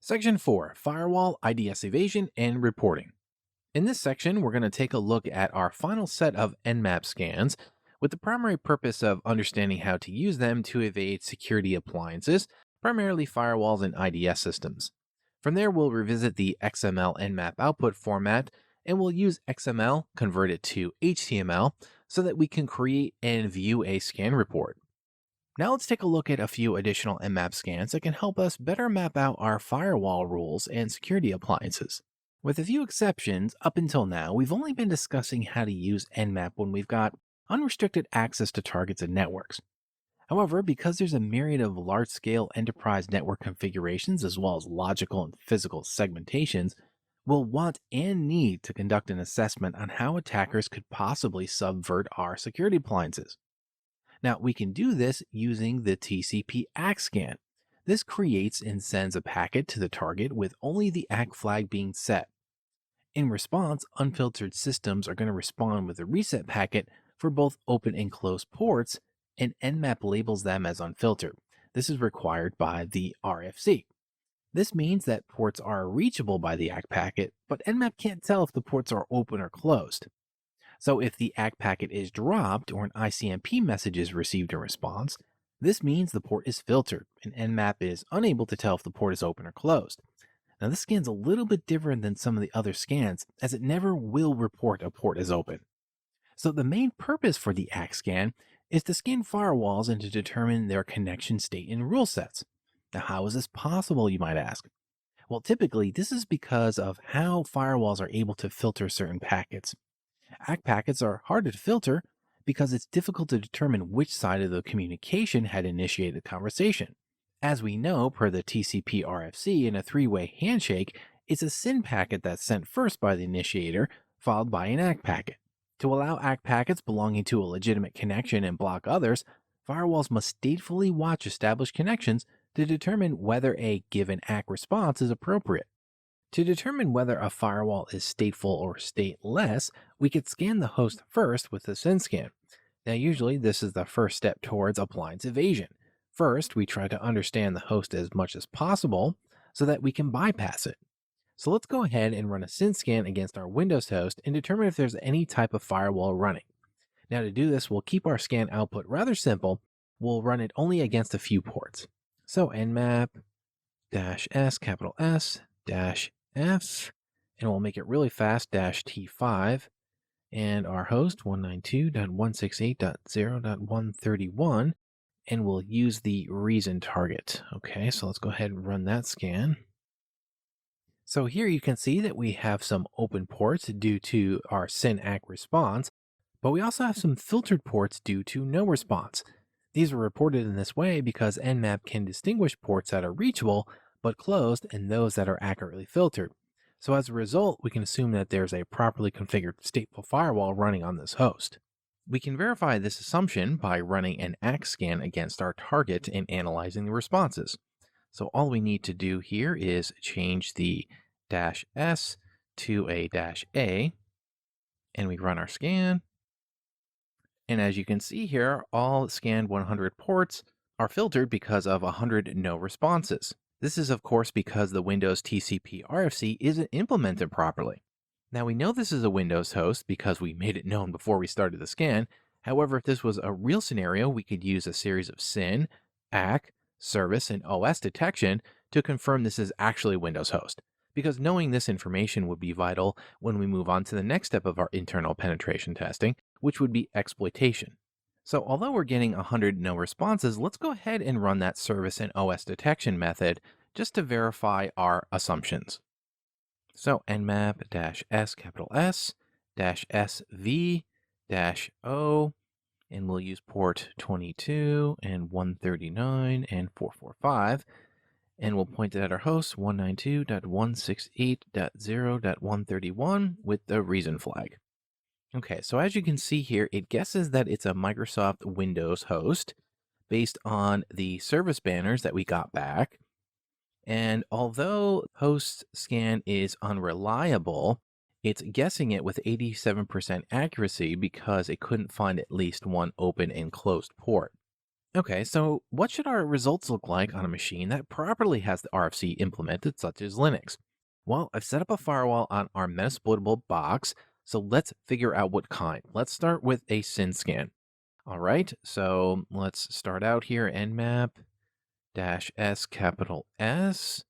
Section 4, Firewall, IDS Evasion, and Reporting. In this section, we're going to take a look at our final set of Nmap scans with the primary purpose of understanding how to use them to evade security appliances, primarily firewalls and IDS systems. From there, we'll revisit the XML Nmap output format, and we'll use XML, convert it to HTML, so that we can create and view a scan report. Now let's take a look at a few additional Nmap scans that can help us better map out our firewall rules and security appliances. With a few exceptions, up until now, we've only been discussing how to use Nmap when we've got unrestricted access to targets and networks. However, because there's a myriad of large-scale enterprise network configurations as well as logical and physical segmentations, we'll want and need to conduct an assessment on how attackers could possibly subvert our security appliances. Now, we can do this using the TCP ACK scan. This creates and sends a packet to the target with only the ACK flag being set. In response, unfiltered systems are going to respond with a reset packet for both open and closed ports, and Nmap labels them as unfiltered. This is required by the RFC. This means that ports are reachable by the ACK packet, but Nmap can't tell if the ports are open or closed. So if the ACK packet is dropped or an ICMP message is received in response, this means the port is filtered and Nmap is unable to tell if the port is open or closed. Now this scan's a little bit different than some of the other scans as it never will report a port is open. So the main purpose for the ACK scan is to scan firewalls and to determine their connection state and rule sets. Now how is this possible, you might ask? Well, typically this is because of how firewalls are able to filter certain packets. ACK packets are harder to filter because it's difficult to determine which side of the communication had initiated the conversation. As we know, per the TCP RFC in a three-way handshake, it's a SYN packet that's sent first by the initiator, followed by an ACK packet. To allow ACK packets belonging to a legitimate connection and block others, firewalls must statefully watch established connections to determine whether a given ACK response is appropriate. To determine whether a firewall is stateful or stateless, we could scan the host first with the SYN scan. Now, usually this is the first step towards appliance evasion. First, we try to understand the host as much as possible so that we can bypass it. So let's go ahead and run a SYN scan against our Windows host and determine if there's any type of firewall running. Now, to do this, we'll keep our scan output rather simple. We'll run it only against a few ports. So nmap -s, capital S, -f, and we'll make it really fast, -t5, and our host 192.168.0.131, and we'll use the reason target. Okay, so let's go ahead and run that scan. So here you can see that we have some open ports due to our SYN ACK response, but we also have some filtered ports due to no response. These are reported in this way because Nmap can distinguish ports that are reachable but closed and those that are accurately filtered. So as a result, we can assume that there's a properly configured stateful firewall running on this host. We can verify this assumption by running an ACK scan against our target and analyzing the responses. So all we need to do here is change the -s to a -a, and we run our scan. And as you can see here, all scanned 100 ports are filtered because of 100 no responses. This is of course because the Windows TCP RFC isn't implemented properly. Now we know this is a Windows host because we made it known before we started the scan. However, if this was a real scenario, we could use a series of SYN, ACK, service, and OS detection to confirm this is actually a Windows host, because knowing this information would be vital when we move on to the next step of our internal penetration testing, which would be exploitation. So although we're getting 100 no responses, let's go ahead and run that service and OS detection method just to verify our assumptions. So nmap -s, capital S, -sv, -o, and we'll use port 22 and 139 and 445, and we'll point it at our host 192.168.0.131 with the reason flag. Okay, so as you can see here, it guesses that it's a Microsoft Windows host based on the service banners that we got back. And although host scan is unreliable, it's guessing it with 87% accuracy because it couldn't find at least one open and closed port. Okay, so what should our results look like on a machine that properly has the RFC implemented, such as Linux? Well, I've set up a firewall on our Metasploitable box, so let's figure out what kind. Let's start with a SYN scan. All right, so let's start out here. Nmap dash S capital S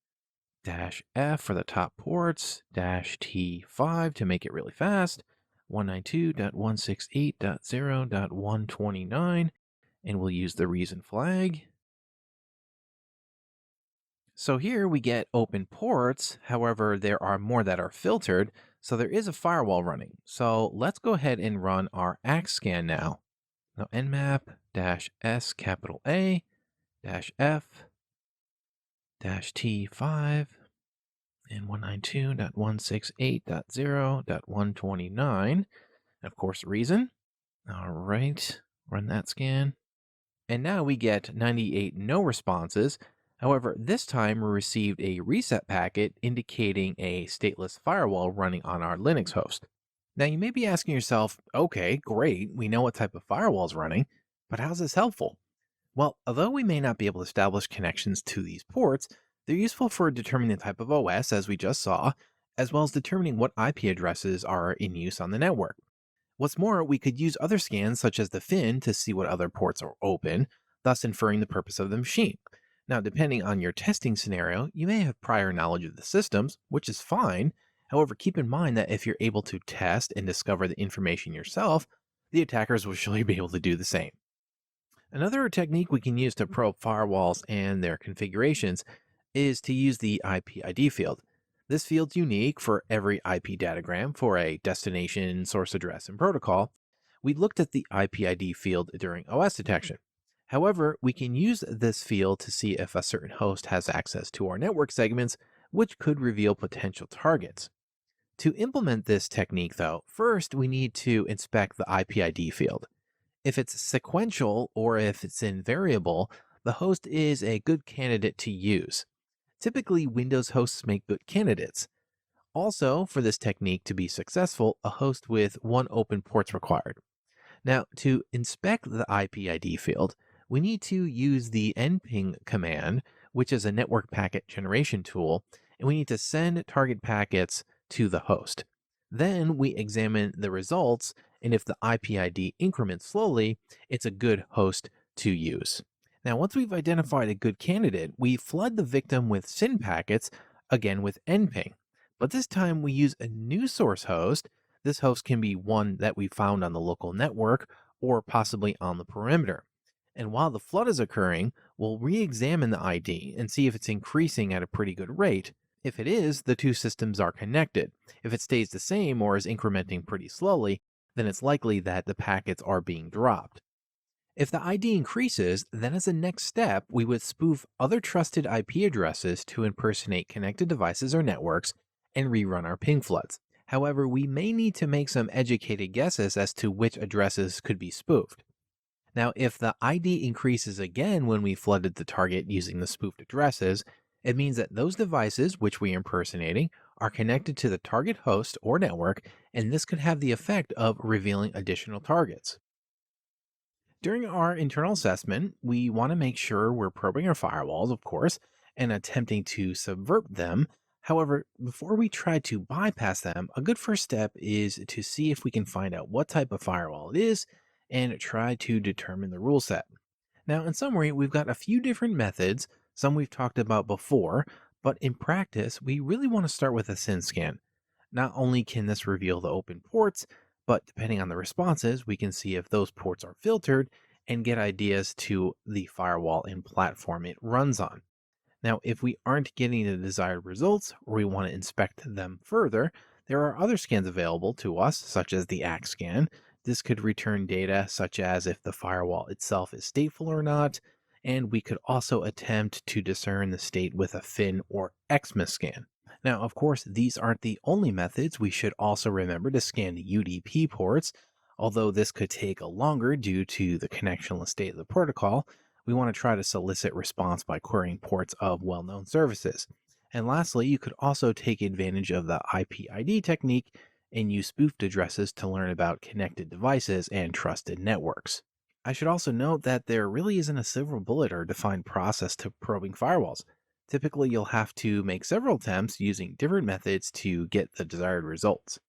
dash F for the top ports, dash T5 to make it really fast, 192.168.0.129, and we'll use the reason flag. So here we get open ports. However, there are more that are filtered, so there is a firewall running. So let's go ahead and run our axe scan now. Now nmap dash S capital A dash F dash T5 and 192.168.0.129. Of course, reason. All right, run that scan. And now we get 98 no responses. However, this time we received a reset packet indicating a stateless firewall running on our Linux host. Now you may be asking yourself, okay, great, we know what type of firewall is running, but how's this helpful? Well, although we may not be able to establish connections to these ports, they're useful for determining the type of OS, as we just saw, as well as determining what IP addresses are in use on the network. What's more, we could use other scans such as the fin to see what other ports are open, thus inferring the purpose of the machine. Now, depending on your testing scenario, you may have prior knowledge of the systems, which is fine. However, keep in mind that if you're able to test and discover the information yourself, the attackers will surely be able to do the same. Another technique we can use to probe firewalls and their configurations is to use the IP ID field. This field's unique for every IP datagram for a destination, source address, and protocol. We looked at the IP ID field during OS detection. However, we can use this field to see if a certain host has access to our network segments, which could reveal potential targets. To implement this technique, though, first we need to inspect the IP ID field. If it's sequential or if it's in variable, the host is a good candidate to use. Typically, Windows hosts make good candidates. Also, for this technique to be successful, a host with one open port's required. Now, to inspect the IP ID field, we need to use the nping command, which is a network packet generation tool, and we need to send target packets to the host. Then we examine the results, and if the IP ID increments slowly, it's a good host to use. Now, once we've identified a good candidate, we flood the victim with SYN packets, again with nping. But this time we use a new source host. This host can be one that we found on the local network or possibly on the perimeter. And while the flood is occurring, we'll re-examine the ID and see if it's increasing at a pretty good rate. If it is, the two systems are connected. If it stays the same or is incrementing pretty slowly, then it's likely that the packets are being dropped. If the ID increases, then as a next step, we would spoof other trusted IP addresses to impersonate connected devices or networks and rerun our ping floods. However, we may need to make some educated guesses as to which addresses could be spoofed. Now, if the ID increases again when we flooded the target using the spoofed addresses, it means that those devices which we are impersonating are connected to the target host or network, and this could have the effect of revealing additional targets. During our internal assessment, we want to make sure we're probing our firewalls, of course, and attempting to subvert them. However, before we try to bypass them, a good first step is to see if we can find out what type of firewall it is and try to determine the rule set. Now, in summary, we've got a few different methods, some we've talked about before, but in practice, we really want to start with a SYN scan. Not only can this reveal the open ports, but depending on the responses, we can see if those ports are filtered and get ideas to the firewall and platform it runs on. Now, if we aren't getting the desired results or we want to inspect them further, there are other scans available to us, such as the axe scan. This could return data such as if the firewall itself is stateful or not, and we could also attempt to discern the state with a fin or Xmas scan. Now, of course, these aren't the only methods. We should also remember to scan the UDP ports. Although this could take longer due to the connectionless state of the protocol, we want to try to solicit response by querying ports of well-known services. And lastly, you could also take advantage of the IP ID technique and use spoofed addresses to learn about connected devices and trusted networks. I should also note that there really isn't a silver bullet or defined process to probing firewalls. Typically, you'll have to make several attempts using different methods to get the desired results.